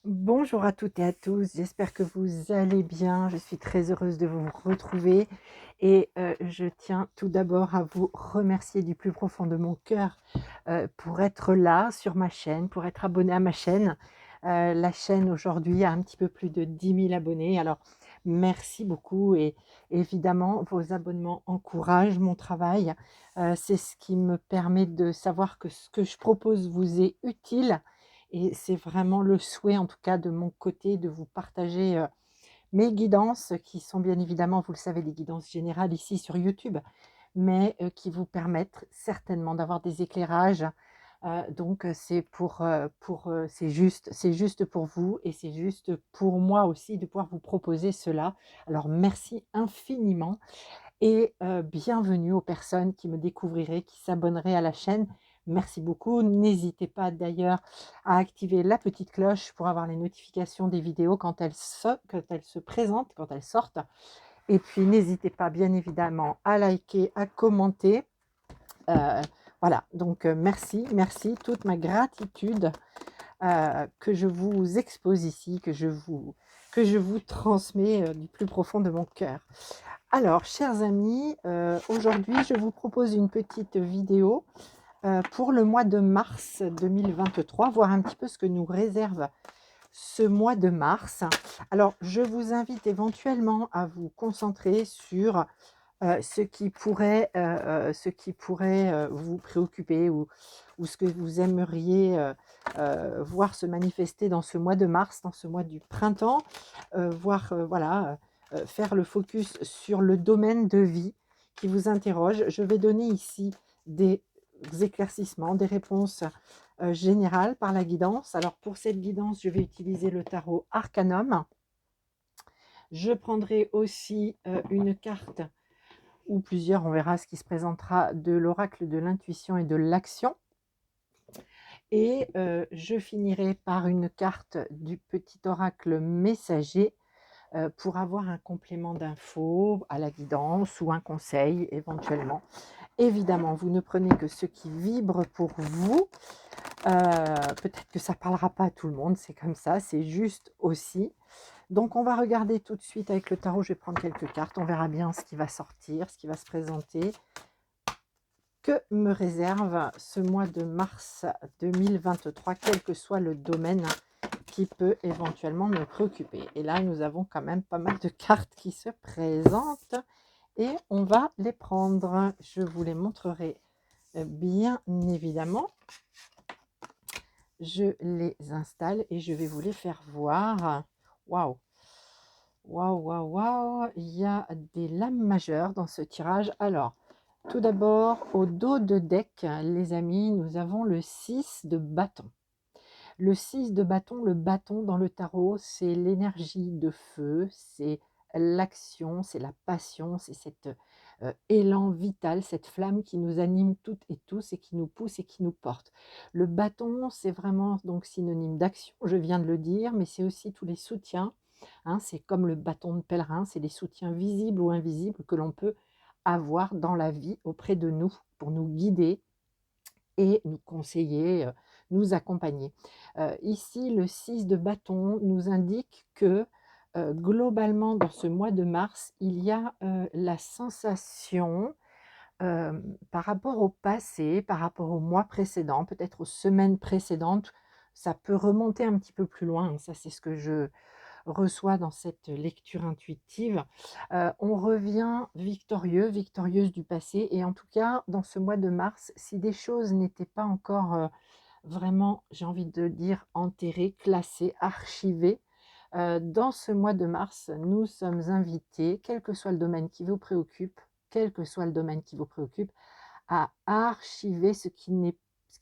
Bonjour à toutes et à tous, j'espère que vous allez bien. Je suis très heureuse de vous retrouver et je tiens tout d'abord à vous remercier du plus profond de mon cœur, pour être là sur ma chaîne, pour être abonné à ma chaîne. La chaîne aujourd'hui a un petit peu plus de 10 000 abonnés, alors merci beaucoup et évidemment vos abonnements encouragent mon travail. C'est ce qui me permet de savoir que ce que je propose vous est utile et c'est vraiment le souhait, en tout cas de mon côté, de vous partager, mes guidances qui sont bien évidemment, vous le savez, des guidances générales ici sur YouTube, mais qui vous permettent certainement d'avoir des éclairages. Donc c'est juste pour vous et c'est juste pour moi aussi de pouvoir vous proposer cela. Alors merci infiniment et bienvenue aux personnes qui me découvriraient, qui s'abonneraient à la chaîne. Merci beaucoup. N'hésitez pas d'ailleurs à activer la petite cloche pour avoir les notifications des vidéos quand elles se présentent, quand elles sortent. Et puis n'hésitez pas bien évidemment à liker, à commenter. Heu, voilà, donc merci, merci, toute ma gratitude, que je vous expose ici, que je vous transmets, du plus profond de mon cœur. Alors, chers amis, aujourd'hui, je vous propose une petite vidéo pour le mois de mars 2023, voir un petit peu ce que nous réserve ce mois de mars. Alors, je vous invite éventuellement à vous concentrer sur ce qui pourrait vous préoccuper ou ce que vous aimeriez voir se manifester dans ce mois de mars, dans ce mois du printemps, voir, voilà, faire le focus sur le domaine de vie qui vous interroge. Je vais donner ici des éclaircissements, des réponses, générales par la guidance. Alors pour cette guidance, je vais utiliser le tarot Arcanum. Je prendrai aussi, une carte ou plusieurs, on verra ce qui se présentera, de l'oracle de l'intuition et de l'action. Et je finirai par une carte du petit oracle messager pour avoir un complément d'infos à la guidance ou un conseil éventuellement. Évidemment, vous ne prenez que ce qui vibre pour vous. Peut-être que ça ne parlera pas à tout le monde, c'est comme ça, c'est juste aussi. Donc on va regarder tout de suite avec le tarot, je vais prendre quelques cartes, on verra bien ce qui va sortir, ce qui va se présenter. Que me réserve ce mois de mars 2023, quel que soit le domaine qui peut éventuellement me préoccuper. Et là, nous avons quand même pas mal de cartes qui se présentent et on va les prendre. Je vous les montrerai bien évidemment. Je les installe et je vais vous les faire voir. Waouh! Waouh, waouh, waouh! Il y a des lames majeures dans ce tirage. Alors, tout d'abord, au dos de deck, les amis, nous avons le 6 de bâton. Le 6 de bâton, le bâton dans le tarot, c'est l'énergie de feu, c'est l'action, c'est la passion, c'est cet élan vital, cette flamme qui nous anime toutes et tous et qui nous pousse et qui nous porte. Le bâton, c'est vraiment donc synonyme d'action, je viens de le dire, mais c'est aussi tous les soutiens, hein, c'est comme le bâton de pèlerin, c'est les soutiens visibles ou invisibles que l'on peut avoir dans la vie auprès de nous pour nous guider et nous conseiller, nous accompagner. Ici, le 6 de bâton nous indique que, globalement, dans ce mois de mars, il y a, la sensation, par rapport au passé, par rapport au mois précédent, peut-être aux semaines précédentes, ça peut remonter un petit peu plus loin, ça c'est ce que je reçoit dans cette lecture intuitive. On revient victorieux, victorieuse du passé et en tout cas, dans ce mois de mars, si des choses n'étaient pas encore, vraiment, j'ai envie de dire enterrées, classées, archivées, dans ce mois de mars, nous sommes invités, quel que soit le domaine qui vous préoccupe, quel que soit le domaine qui vous préoccupe, à archiver ce qui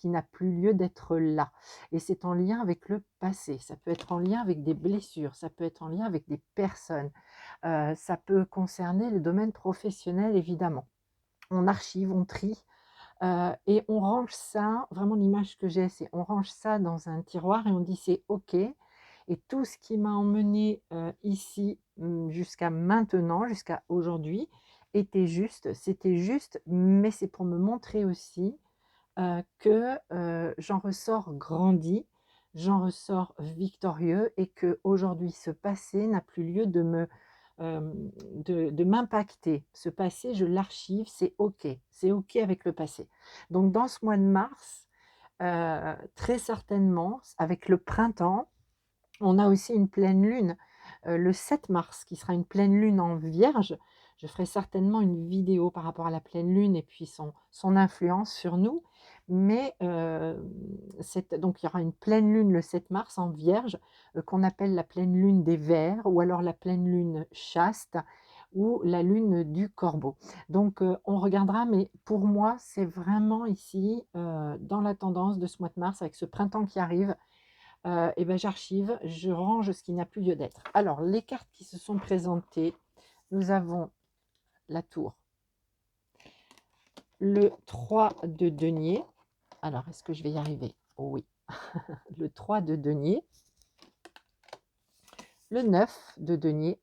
n'a plus lieu d'être là. Et c'est en lien avec le passé, ça peut être en lien avec des blessures, ça peut être en lien avec des personnes, ça peut concerner le domaine professionnel évidemment. On archive, on trie, et on range ça, vraiment l'image que j'ai, c'est on range ça dans un tiroir et on dit: «C'est OK» et tout ce qui m'a emmené, ici, jusqu'à maintenant, jusqu'à aujourd'hui, était juste, c'était juste, mais c'est pour me montrer aussi, que, j'en ressors grandie, j'en ressors victorieux et que aujourd'hui ce passé n'a plus lieu de m'impacter. Ce passé, je l'archive, c'est OK avec le passé. Donc dans ce mois de mars, très certainement, avec le printemps, on a aussi une pleine lune, le 7 mars qui sera une pleine lune en Vierge. Je ferai certainement une vidéo par rapport à la pleine lune et puis son influence sur nous. Mais, donc il y aura une pleine lune le 7 mars en Vierge, qu'on appelle la pleine lune des Vers ou alors la pleine lune chaste ou la lune du Corbeau. Donc, on regardera, mais pour moi, c'est vraiment ici, dans la tendance de ce mois de mars avec ce printemps qui arrive, et ben j'archive, je range ce qui n'a plus lieu d'être. Alors, les cartes qui se sont présentées, nous avons la tour, le 3 de denier. Alors, est-ce que je vais y arriver? Oh oui. Le 3 de denier, le 9 de denier,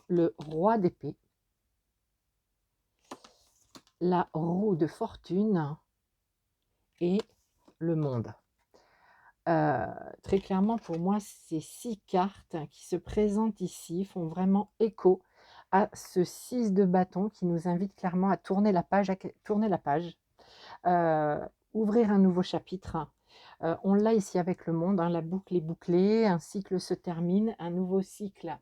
le roi d'épée, la roue de fortune et le monde. Très clairement, pour moi, ces 6 cartes qui se présentent ici font vraiment écho à ce 6 de bâton qui nous invite clairement à tourner la page, heu, ouvrir un nouveau chapitre. On l'a ici avec le monde, hein, la boucle est bouclée, un cycle se termine, un nouveau cycle,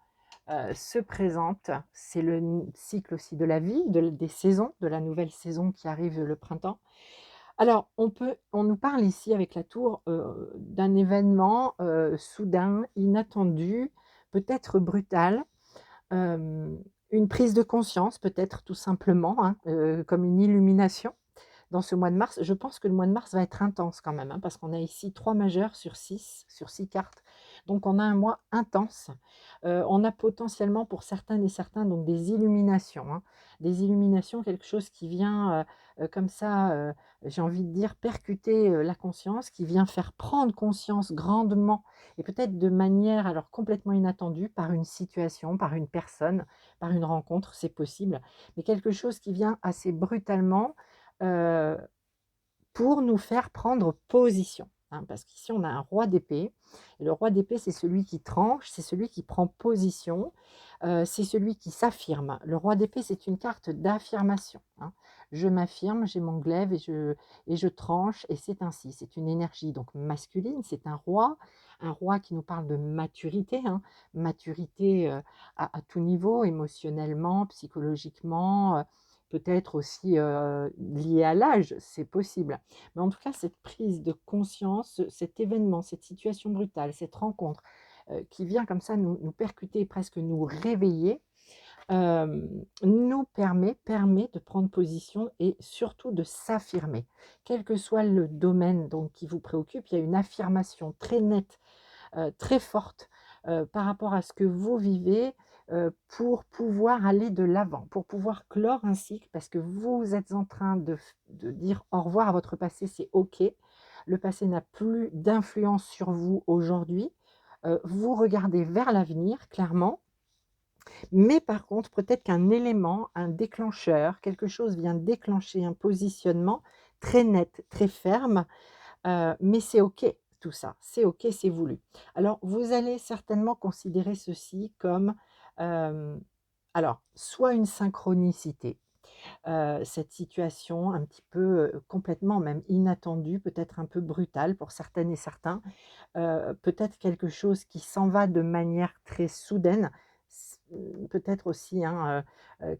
se présente. C'est le cycle aussi de la vie, des saisons, de la nouvelle saison qui arrive, le printemps. Alors, on nous parle ici avec la tour, d'un événement, soudain, inattendu, peut-être brutal, hem, une prise de conscience peut-être tout simplement, hein, comme une illumination dans ce mois de mars. Je pense que le mois de mars va être intense quand même, hein, parce qu'on a ici 3 majeurs sur 6 cartes. Donc on a un mois intense. On a potentiellement pour certaines et certains donc des illuminations, hein. Des illuminations, quelque chose qui vient, comme ça, j'ai envie de dire percuter, la conscience, qui vient faire prendre conscience grandement et peut-être de manière alors complètement inattendue par une situation, par une personne, par une rencontre, c'est possible. Mais quelque chose qui vient assez brutalement, heu, pour nous faire prendre position, hein. Parce qu'ici on a un roi d'épée et le roi d'épée, c'est celui qui tranche, c'est celui qui prend position, c'est celui qui s'affirme. Le roi d'épée, c'est une carte d'affirmation, hein. Je m'affirme, j'ai mon glaive et je tranche et c'est ainsi. C'est une énergie donc masculine, c'est un roi qui nous parle de maturité, hein. Maturité, à tout niveau, émotionnellement, psychologiquement, peut-être aussi, lié à l'âge, c'est possible. Mais en tout cas, cette prise de conscience, cet événement, cette situation brutale, cette rencontre, qui vient comme ça nous percuter, presque nous réveiller, nous permet de prendre position et surtout de s'affirmer. Quel que soit le domaine donc qui vous préoccupe, il y a une affirmation très nette, très forte, par rapport à ce que vous vivez, pour pouvoir aller de l'avant, pour pouvoir clore un cycle parce que vous êtes en train de dire au revoir à votre passé, c'est OK. Le passé n'a plus d'influence sur vous aujourd'hui. Vous regardez vers l'avenir clairement, mais par contre peut-être qu'un élément, un déclencheur, quelque chose vient déclencher un positionnement très net, très ferme. Mais c'est OK tout ça, c'est OK, c'est voulu. Alors vous allez certainement considérer ceci comme, hem, alors soit une synchronicité, cette situation un petit peu, complètement même inattendue, peut-être un peu brutale pour certaines et certains, peut-être quelque chose qui s'en va de manière très soudaine. Peut-être aussi, hein,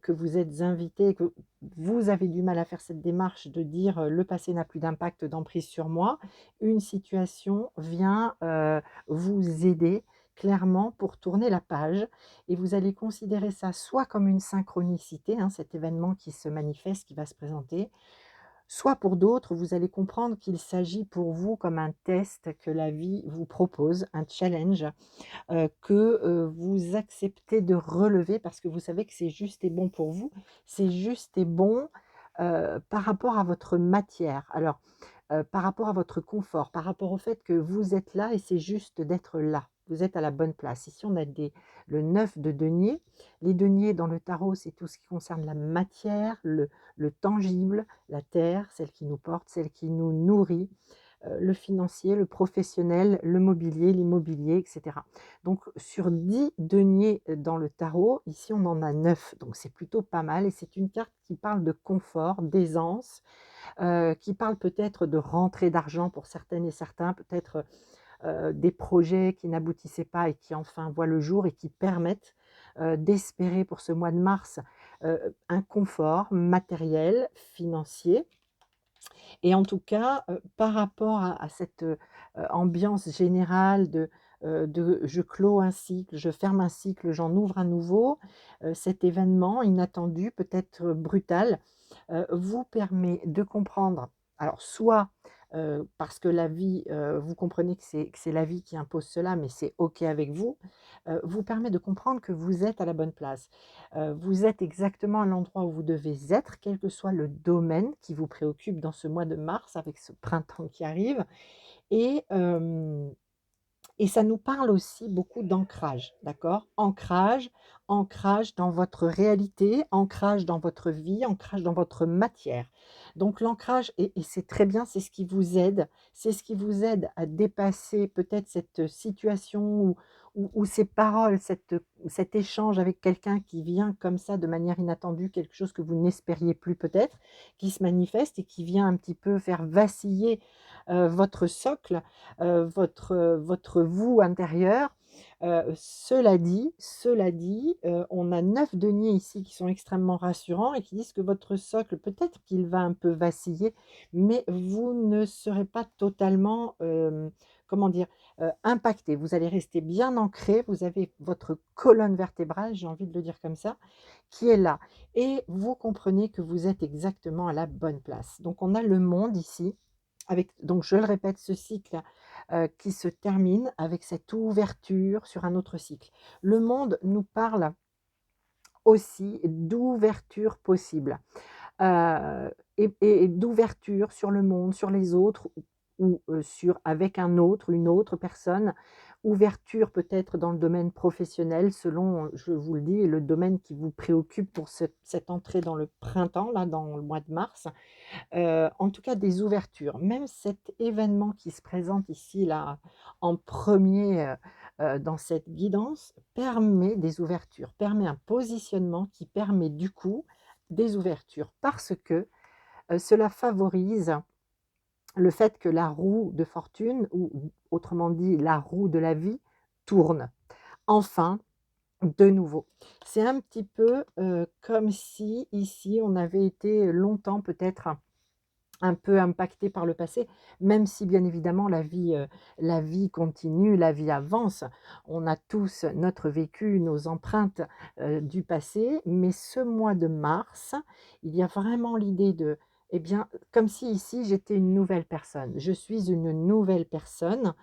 que vous êtes invité, que vous avez du mal à faire cette démarche de dire, «Le passé n'a plus d'impact, d'emprise sur moi». Une situation vient, vous aider clairement pour tourner la page et vous allez considérer ça soit comme une synchronicité, hein, cet événement qui se manifeste, qui va se présenter, soit pour d'autres, vous allez comprendre qu'il s'agit pour vous comme un test que la vie vous propose, un challenge, que, vous acceptez de relever parce que vous savez que c'est juste et bon pour vous. C'est juste et bon, par rapport à votre matière. Alors, par rapport à votre confort, par rapport au fait que vous êtes là et c'est juste d'être là. vous êtes à la bonne place. Ici, on a le 9 de denier. Les deniers dans le tarot, c'est tout ce qui concerne la matière, le tangible, la terre, celle qui nous porte, celle qui nous nourrit, le financier, le professionnel, le mobilier, l'immobilier, etc. Donc sur 10 deniers dans le tarot, ici on en a 9, donc c'est plutôt pas mal et c'est une carte qui parle de confort, d'aisance, qui parle peut-être de rentrée d'argent pour certaines et certains, peut-être des projets qui n'aboutissaient pas et qui enfin voient le jour et qui permettent d'espérer pour ce mois de mars un confort matériel, financier. Et en tout cas, par rapport à cette ambiance générale de je clôt un cycle, je ferme un cycle, j'en ouvre un nouveau, cet événement inattendu, peut-être brutal, vous permet de comprendre, alors soit, parce que la vie, vous comprenez que c'est la vie qui impose cela, mais c'est OK avec vous, vous permet de comprendre que vous êtes à la bonne place. Vous êtes exactement à l'endroit où vous devez être, quel que soit le domaine qui vous préoccupe dans ce mois de mars avec ce printemps qui arrive et hem et ça nous parle aussi beaucoup d'ancrage, d'accord? Ancrage, ancrage dans votre réalité, ancrage dans votre vie, ancrage dans votre matière. Donc l'ancrage et c'est très bien, c'est ce qui vous aide à dépasser peut-être cette situation ou ces paroles, cet échange avec quelqu'un qui vient comme ça de manière inattendue, quelque chose que vous n'espériez plus peut-être, qui se manifeste et qui vient un petit peu faire vaciller, votre socle, votre vous intérieur. Cela dit, on a 9 deniers ici qui sont extrêmement rassurants et qui disent que votre socle, peut-être qu'il va un peu vaciller, mais vous ne serez pas totalement, comment dire? Impacté. Vous allez rester bien ancré, vous avez votre colonne vertébrale, j'ai envie de le dire comme ça, qui est là et vous comprenez que vous êtes exactement à la bonne place. Donc on a le monde ici avec donc je le répète, ce cycle, qui se termine avec cette ouverture sur un autre cycle. Le monde nous parle aussi d'ouverture possible, et d'ouverture sur le monde, sur les autres ou sur avec un autre, une autre personne. Ouverture peut-être dans le domaine professionnel selon, je vous le dis, le domaine qui vous préoccupe pour cette entrée dans le printemps, là, dans le mois de mars. En tout cas des ouvertures. Même cet événement qui se présente ici, là, en premier dans cette guidance, permet des ouvertures, permet un positionnement qui permet du coup des ouvertures. Parce que, cela favorise le fait que la roue de fortune ou autrement dit la roue de la vie tourne. Enfin, de nouveau. C'est un petit peu, comme si ici on avait été longtemps peut-être un peu impacté par le passé, même si bien évidemment la vie continue, la vie avance. On a tous notre vécu, nos empreintes, du passé, mais ce mois de mars, il y a vraiment l'idée de eh bien, comme si ici j'étais une nouvelle personne. Je suis une nouvelle personne,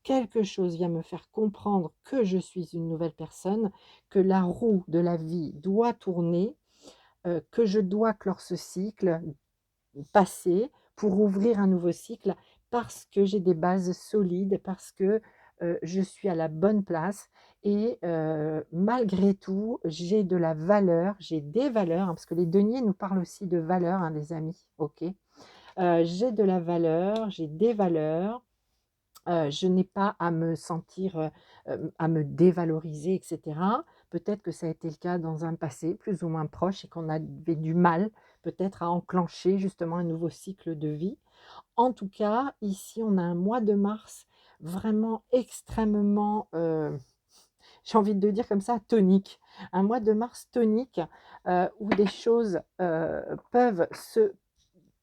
quelque chose vient me faire comprendre que je suis une nouvelle personne, que la roue de la vie doit tourner, que je dois clore ce cycle, passer pour ouvrir un nouveau cycle parce que j'ai des bases solides, parce que, je suis à la bonne place et malgré tout, j'ai de la valeur, j'ai des valeurs, hein, parce que les deniers nous parlent aussi de valeurs, hein, les amis, OK? J'ai de la valeur, j'ai des valeurs, je n'ai pas à me sentir, à me dévaloriser et cetera. Peut-être que ça a été le cas dans un passé plus ou moins proche et qu'on avait du mal peut-être à enclencher justement un nouveau cycle de vie. En tout cas, ici, on a un mois de mars vraiment extrêmement, j'ai envie de dire comme ça, tonique. Un mois de mars tonique, où des choses, peuvent se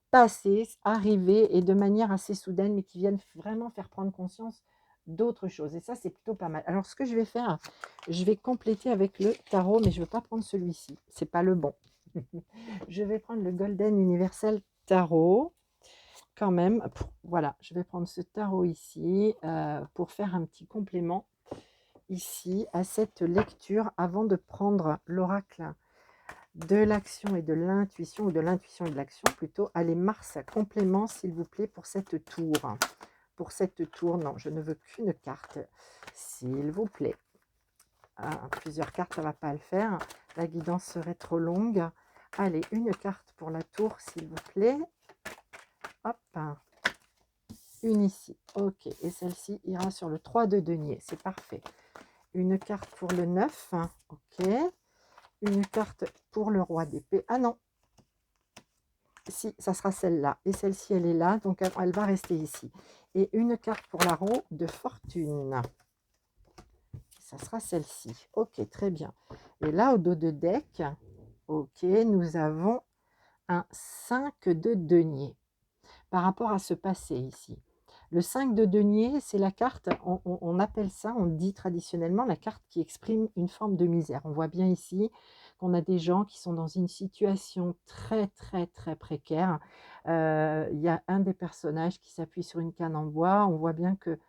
passer, arriver et de manière assez soudaine, mais qui viennent vraiment faire prendre conscience d'autres choses et ça, c'est plutôt pas mal. Alors ce que je vais faire, je vais compléter avec le tarot, mais je ne veux pas prendre celui-ci, c'est pas le bon. Je vais prendre le Golden Universal Tarot quand même. Voilà, je vais prendre ce tarot ici, pour faire un petit complément ici à cette lecture avant de prendre l'oracle de l'action et de l'intuition, ou de l'intuition et de l'action plutôt. Allez, Mars, complément s'il vous plaît pour cette tour, pour cette tour. Non, je ne veux qu'une carte, s'il vous plaît. Ah, plusieurs cartes, ça ne va pas le faire. La guidance serait trop longue. Allez, une carte pour la tour, s'il vous plaît. Hop, une ici. Ok, et celle-ci ira sur le 3 de denier. C'est parfait. Une carte pour le 9. Ok. Une carte pour le roi d'épée. Ah non. Si, ça sera celle-là. Et celle-ci, elle est là. Donc, elle va rester ici. Et une carte pour la roue de fortune. Ça sera celle-ci. Ok, très bien. Et là, au dos de deck, ok, nous avons un 5 de denier. Par rapport à ce passé ici. Le 5 de denier, c'est la carte, on appelle ça, on dit traditionnellement, la carte qui exprime une forme de misère. On voit bien ici qu'on a des gens qui sont dans une situation très, très, très précaire. Il y a un des personnages qui s'appuie sur une canne en bois. On voit bien que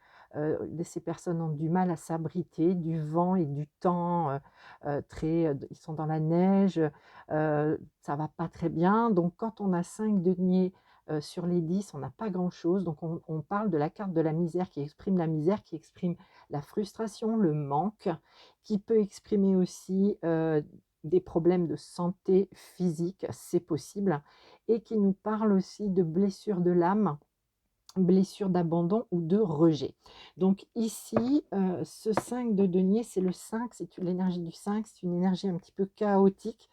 ces personnes ont du mal à s'abriter du vent et du temps. Ils sont dans la neige, ça va pas très bien. Donc, quand on a 5 deniers sur les 10, on n'a pas grand-chose. Donc, on parle de la carte de la misère, qui exprime la misère, qui exprime la frustration, le manque, qui peut exprimer aussi des problèmes de santé physique, c'est possible, et qui nous parle aussi de blessures de l'âme, blessures d'abandon ou de rejet. Donc ici, ce 5 de denier, c'est le 5, c'est l'énergie du 5, c'est une énergie un petit peu chaotique,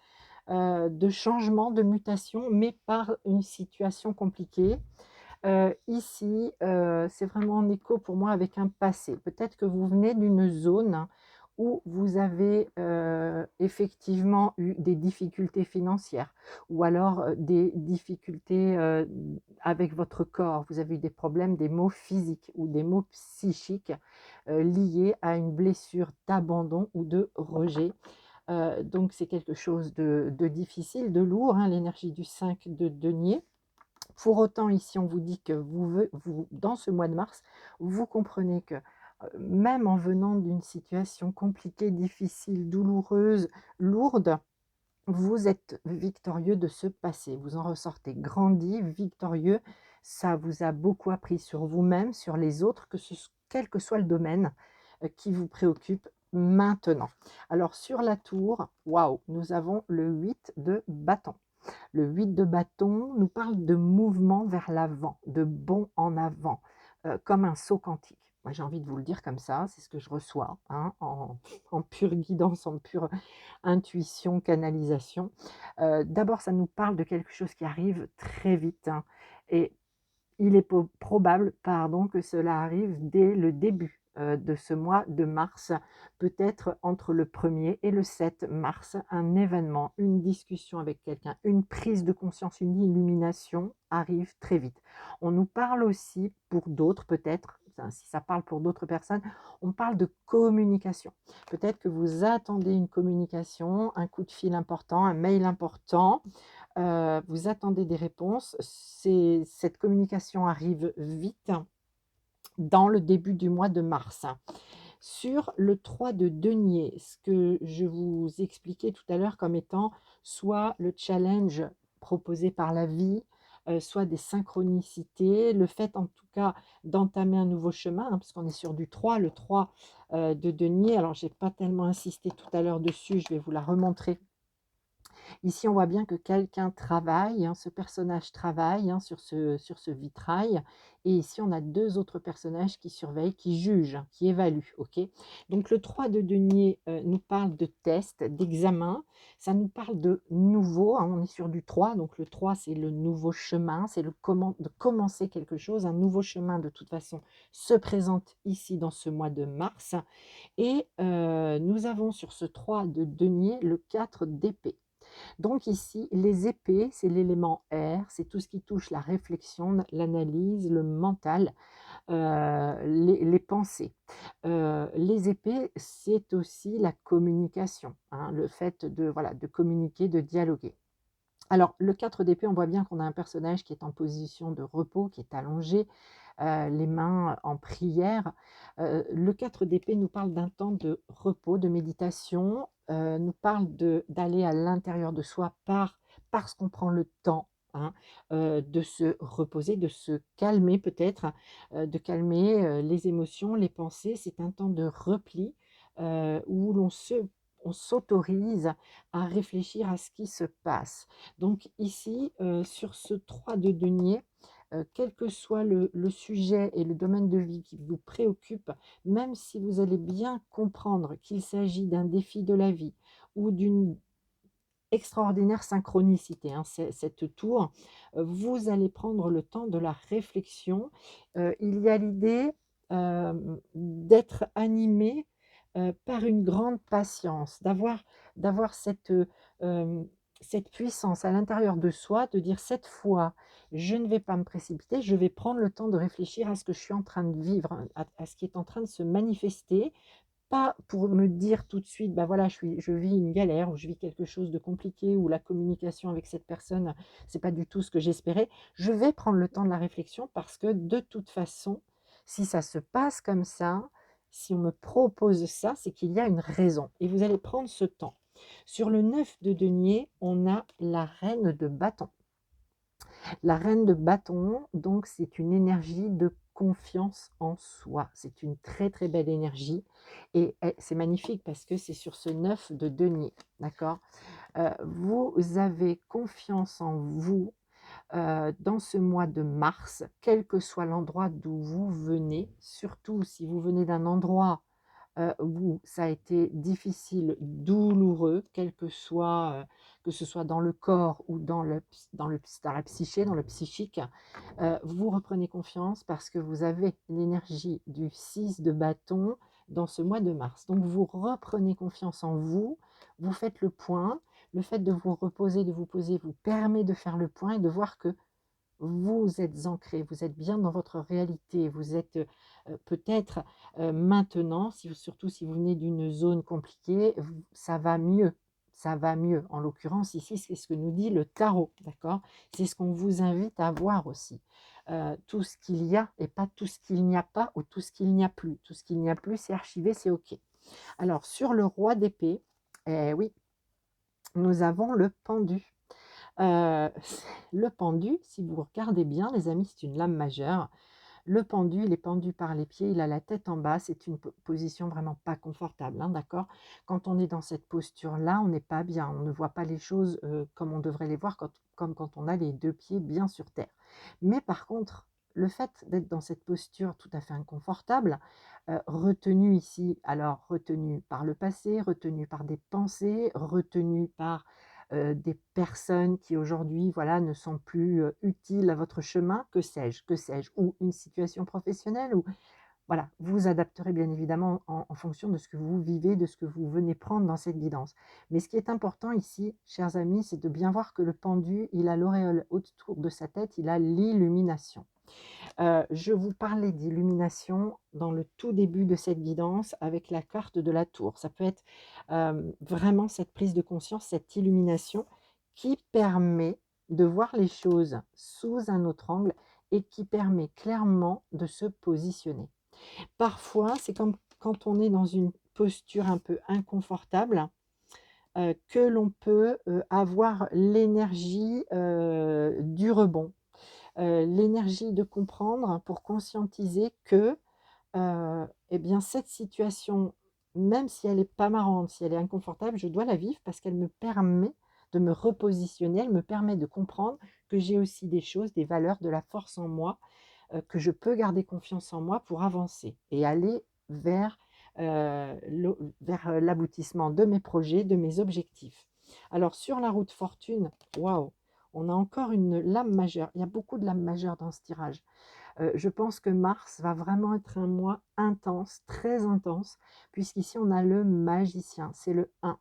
de changement, de mutation, mais par une situation compliquée. Ici, c'est vraiment en écho pour moi avec un passé. Peut-être que vous venez d'une zone où vous avez effectivement eu des difficultés financières ou alors des difficultés avec votre corps. Vous avez eu des problèmes, des maux physiques ou des maux psychiques liés à une blessure d'abandon ou de rejet. Donc c'est quelque chose de difficile, de lourd, hein, l'énergie du 5 de denier. Pour autant, ici, on vous dit que dans ce mois de mars, vous comprenez que même en venant d'une situation compliquée, difficile, douloureuse, lourde, vous êtes victorieux de ce passé. Vous en ressortez grandi, victorieux. Ça vous a beaucoup appris sur vous-même, sur les autres, quel que soit le domaine qui vous préoccupe maintenant. Alors sur la tour, waouh, nous avons le 8 de bâton. Le 8 de bâton nous parle de mouvement vers l'avant, de bond en avant, comme un saut quantique. Moi, j'ai envie de vous le dire comme ça, c'est ce que je reçois, hein, en pure guidance, en pure intuition, canalisation. D'abord, ça nous parle de quelque chose qui arrive très vite, hein, et il est probable, pardon, que cela arrive dès le début de ce mois de mars, peut-être entre le 1er et le 7 mars, un événement, une discussion avec quelqu'un, une prise de conscience, une illumination arrive très vite. On nous parle aussi, pour d'autres peut-être, si ça parle pour d'autres personnes, on parle de communication. Peut-être que vous attendez une communication, un coup de fil important, un mail important, vous attendez des réponses. Cette communication arrive vite dans le début du mois de mars. Sur le 3 de denier, ce que je vous expliquais tout à l'heure comme étant soit le challenge proposé par la vie, soit des synchronicités, le fait en tout cas d'entamer un nouveau chemin, hein, parce qu'on est sur du 3, le 3 de denier. Alors, j'ai pas tellement insisté tout à l'heure dessus, je vais vous la remontrer. Ici, on voit bien que quelqu'un travaille, hein, ce personnage travaille, hein, sur ce vitrail. Et ici, on a deux autres personnages qui surveillent, qui jugent, hein, qui évaluent. Ok. Donc, le 3 de denier nous parle de test, d'examen. Ça nous parle de nouveau, hein, on est sur du 3. Donc, le 3, c'est le nouveau chemin, c'est de commencer quelque chose. Un nouveau chemin, de toute façon, se présente ici dans ce mois de mars. Et nous avons sur ce 3 de denier le 4 d'épée. Donc ici, les épées, c'est l'élément air, c'est tout ce qui touche la réflexion, l'analyse, le mental, les pensées. Les épées, c'est aussi la communication, hein, le fait de communiquer, de dialoguer. Alors, le 4 d'épée, on voit bien qu'on a un personnage qui est en position de repos, qui est allongé, les mains en prière. Le 4 d'épée nous parle d'un temps de repos, de méditation, nous parle d'aller à l'intérieur de soi parce qu'on prend le temps hein, de se reposer, de se calmer peut-être, de calmer, les émotions, les pensées. C'est un temps de repli, où on s'autorise à réfléchir à ce qui se passe. Donc ici, sur ce 3 de denier, quel que soit le sujet et le domaine de vie qui vous préoccupe, même si vous allez bien comprendre qu'il s'agit d'un défi de la vie ou d'une extraordinaire synchronicité, hein, cette tour, vous allez prendre le temps de la réflexion. Il y a l'idée, d'être animé, par une grande patience, d'avoir cette puissance à l'intérieur de soi, de dire: «Cette fois, je ne vais pas me précipiter, je vais prendre le temps de réfléchir à ce que je suis en train de vivre, à ce qui est en train de se manifester, pas pour me dire tout de suite: «Bah, voilà, je vis une galère ou je vis quelque chose de compliqué ou la communication avec cette personne, c'est pas du tout ce que j'espérais». Je vais prendre le temps de la réflexion parce que de toute façon, si ça se passe comme ça, si on me propose ça, c'est qu'il y a une raison et vous allez prendre ce temps. Sur le 9 de denier, on a la reine de bâton. La reine de bâton, donc c'est une énergie de confiance en soi. C'est une très, très belle énergie et c'est magnifique parce que c'est sur ce 9 de denier, d'accord? Vous avez confiance en vous, dans ce mois de mars, quel que soit l'endroit d'où vous venez, surtout si vous venez d'un endroit où ça a été difficile, douloureux, quel que soit, que ce soit dans le corps ou dans la psyché, dans le psychique, vous reprenez confiance parce que vous avez l'énergie du 6 de bâton dans ce mois de mars. Donc vous reprenez confiance en vous, vous faites le point. Le fait de vous reposer, de vous poser vous permet de faire le point et de voir que vous êtes ancré, vous êtes bien dans votre réalité, vous êtes, peut-être, maintenant, surtout si vous venez d'une zone compliquée, ça va mieux, ça va mieux. En l'occurrence ici, c'est ce que nous dit le tarot, d'accord? C'est ce qu'on vous invite à voir aussi. Tout ce qu'il y a et pas tout ce qu'il n'y a pas ou tout ce qu'il n'y a plus. Tout ce qu'il n'y a plus, c'est archivé, c'est OK. Alors sur le roi d'épée, eh oui, nous avons le pendu. Heu, le pendu, si vous regardez bien les amis, c'est une lame majeure. Le pendu, il est pendu par les pieds, il a la tête en bas, c'est une position vraiment pas confortable, hein, d'accord? Quand on est dans cette posture-là, on n'est pas bien, on ne voit pas les choses, comme on devrait les voir comme quand on a les 2 pieds bien sur terre. Mais par contre, le fait d'être dans cette posture tout à fait inconfortable, retenue ici, alors retenue par le passé, retenue par des pensées, retenue par des personnes qui aujourd'hui, voilà, ne sont plus, utiles à votre chemin, que sais-je? Que sais-je? Ou une situation professionnelle ou voilà, vous vous adapterez bien évidemment en fonction de ce que vous vivez, de ce que vous venez prendre dans cette guidance. Mais ce qui est important ici, chers amis, c'est de bien voir que le pendu, il a l'auréole autour de sa tête, il a l'illumination. Je vous parlais d'illumination dans le tout début de cette guidance avec la carte de la tour. Ça peut être, vraiment cette prise de conscience, cette illumination qui permet de voir les choses sous un autre angle et qui permet clairement de se positionner. Parfois, c'est comme quand on est dans une posture un peu inconfortable, que l'on peut, avoir l'énergie, du rebond. L'énergie de comprendre pour conscientiser que, et bien, cette situation, même si elle est pas marrante, si elle est inconfortable, je dois la vivre parce qu'elle me permet de me repositionner, elle me permet de comprendre que j'ai aussi des choses, des valeurs, de la force en moi, que je peux garder confiance en moi pour avancer et aller vers, l'aboutissement de mes projets, de mes objectifs. Alors sur la route fortune, waouh, on a encore une lame majeure. Il y a beaucoup de lames majeures dans ce tirage. Je pense que mars va vraiment être un mois intense, très intense, puisqu'ici on a le magicien, c'est le 1,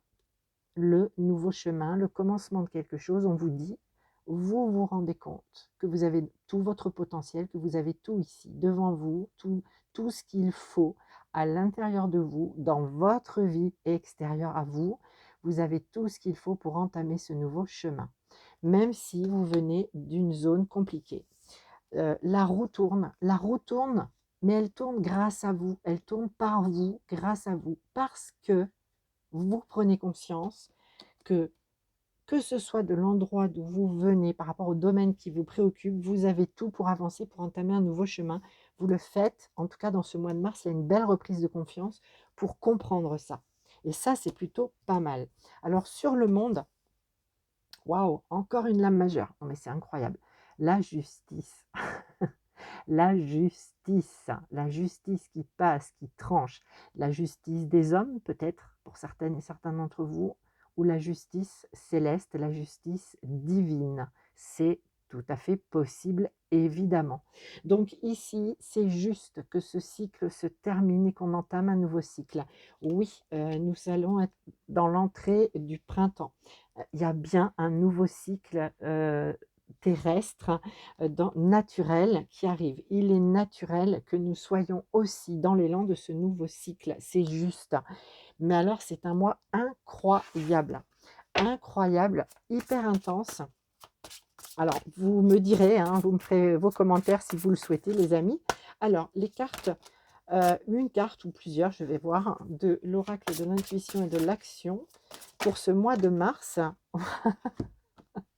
le nouveau chemin, le commencement de quelque chose. On vous dit, vous vous rendez compte que vous avez tout votre potentiel, que vous avez tout ici, devant vous, tout ce qu'il faut à l'intérieur de vous, dans votre vie extérieure à vous. Vous avez tout ce qu'il faut pour entamer ce nouveau chemin, même si vous venez d'une zone compliquée. La roue tourne, mais elle tourne grâce à vous, elle tourne par vous, grâce à vous, parce que vous prenez conscience que que ce soit de l'endroit d'où vous venez, par rapport au domaine qui vous préoccupe, vous avez tout pour avancer, pour entamer un nouveau chemin. Vous le faites, en tout cas dans ce mois de mars, il y a une belle reprise de confiance pour comprendre ça. Et ça, c'est plutôt pas mal. Alors sur le monde, waouh, encore une lame majeure. Non mais c'est incroyable. La justice. La justice qui passe, qui tranche, la justice des hommes peut-être, pour certaines et certains d'entre vous, ou la justice céleste, la justice divine. C'est tout à fait possible, évidemment. Donc ici, c'est juste que ce cycle se termine et qu'on entame un nouveau cycle. Oui, nous allons être dans l'entrée du printemps. Il y a bien un nouveau cycle terrestre naturel qui arrive. Il est naturel que nous soyons aussi dans l'élan de ce nouveau cycle. C'est juste. Mais alors, c'est un mois incroyable. Incroyable, hyper intense. Alors, vous me direz, hein, vous me ferez vos commentaires si vous le souhaitez, les amis. Alors, les cartes, une carte ou plusieurs, je vais voir, de l'oracle de l'intuition et de l'action pour ce mois de mars.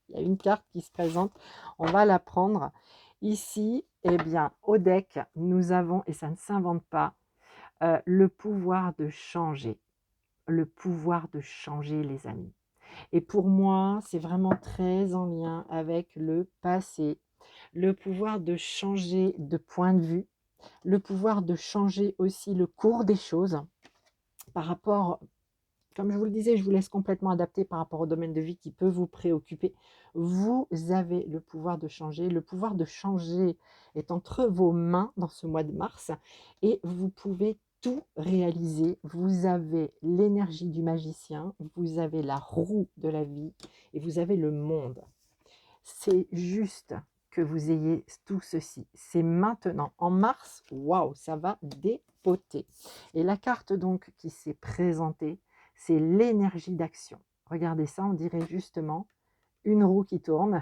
Il y a une carte qui se présente, on va la prendre. Ici, eh bien, au deck, nous avons, et ça ne s'invente pas, le pouvoir de changer. Le pouvoir de changer, les amis. Et pour moi, c'est vraiment très en lien avec le passé. Le pouvoir de changer de point de vue. Le pouvoir de changer aussi le cours des choses par rapport, comme je vous le disais, je vous laisse complètement adapter par rapport au domaine de vie qui peut vous préoccuper. Vous avez le pouvoir de changer. Le pouvoir de changer est entre vos mains dans ce mois de mars et vous pouvez tout réaliser. Vous avez l'énergie du magicien, vous avez la roue de la vie et vous avez le monde. C'est juste que vous ayez tout ceci. C'est maintenant. En mars, waouh, ça va dépoter. Et la carte donc qui s'est présentée, c'est l'énergie d'action. Regardez ça, on dirait justement une roue qui tourne.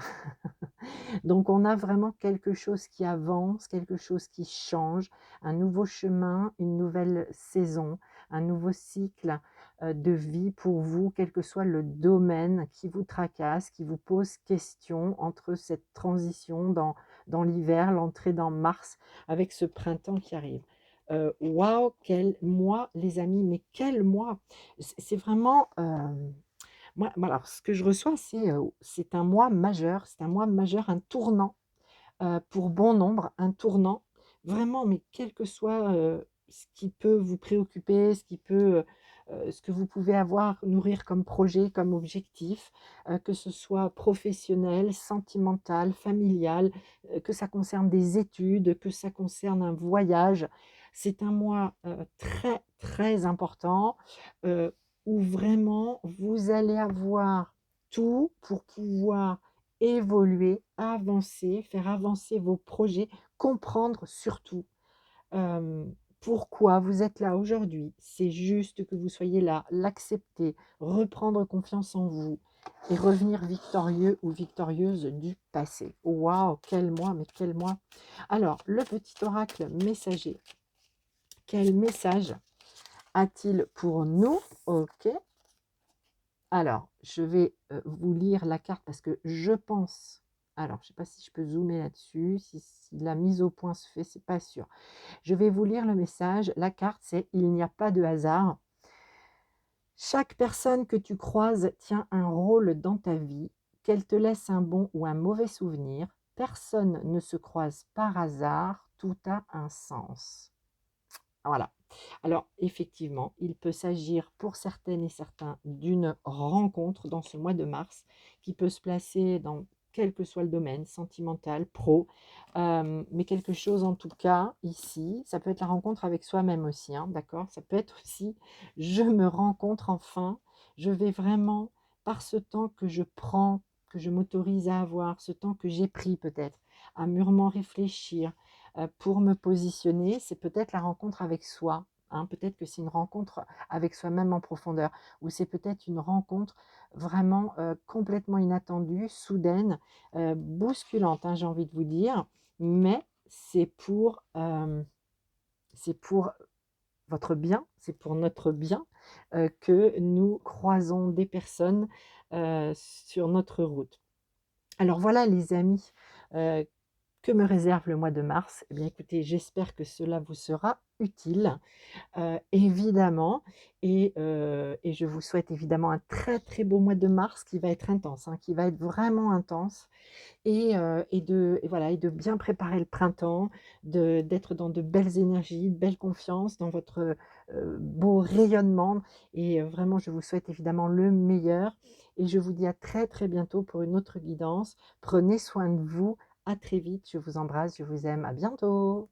Donc on a vraiment quelque chose qui avance, quelque chose qui change, un nouveau chemin, une nouvelle saison, un nouveau cycle de vie pour vous, quel que soit le domaine qui vous tracasse, qui vous pose question entre cette transition dans l'hiver, l'entrée dans mars, avec ce printemps qui arrive. Waouh, quel mois les amis, mais quel mois! C'est vraiment... moi, alors, ce que je reçois, c'est un mois majeur, c'est un mois majeur, un tournant pour bon nombre, un tournant vraiment, mais quel que soit ce qui peut vous préoccuper, ce que vous pouvez avoir, nourrir comme projet, comme objectif, que ce soit professionnel, sentimental, familial, que ça concerne des études, que ça concerne un voyage. C'est un mois très, très important euh, où vraiment vous allez avoir tout pour pouvoir évoluer, avancer, faire avancer vos projets, comprendre surtout pourquoi vous êtes là aujourd'hui. C'est juste que vous soyez là, l'accepter, reprendre confiance en vous et revenir victorieux ou victorieuse du passé. Waouh, quel mois, mais quel mois! Alors, le petit oracle messager, quel message a-t-il pour nous? Ok. Alors, je vais vous lire la carte parce que je pense, alors je ne sais pas si je peux zoomer là-dessus, si la mise au point se fait, c'est pas sûr. Je vais vous lire le message. La carte, c'est il n'y a pas de hasard. Chaque personne que tu croises tient un rôle dans ta vie, qu'elle te laisse un bon ou un mauvais souvenir. Personne ne se croise par hasard, tout a un sens. Voilà. Alors, effectivement, il peut s'agir pour certaines et certains d'une rencontre dans ce mois de mars qui peut se placer dans quel que soit le domaine, sentimental, pro, mais quelque chose en tout cas ici, ça peut être la rencontre avec soi-même aussi, hein, d'accord? Ça peut être aussi, je me rencontre enfin, je vais vraiment, par ce temps que je prends, que je m'autorise à avoir, ce temps que j'ai pris peut-être, à mûrement réfléchir, pour me positionner, c'est peut-être la rencontre avec soi, hein. Peut-être que c'est une rencontre avec soi-même en profondeur, ou c'est peut-être une rencontre vraiment complètement inattendue, soudaine, bousculante, hein, j'ai envie de vous dire, mais c'est pour votre bien, c'est pour notre bien, que nous croisons des personnes, sur notre route. Alors voilà les amis, heu, que me réserve le mois de mars? Eh bien écoutez, j'espère que cela vous sera utile. Évidemment et je vous souhaite évidemment un très, très beau mois de mars qui va être intense, hein, qui va être vraiment intense et voilà et de bien préparer le printemps, d'être dans de belles énergies, de belle confiance, dans votre, beau rayonnement et vraiment je vous souhaite évidemment le meilleur et je vous dis à très, très bientôt pour une autre guidance. Prenez soin de vous, à très vite, je vous embrasse, je vous aime, à bientôt.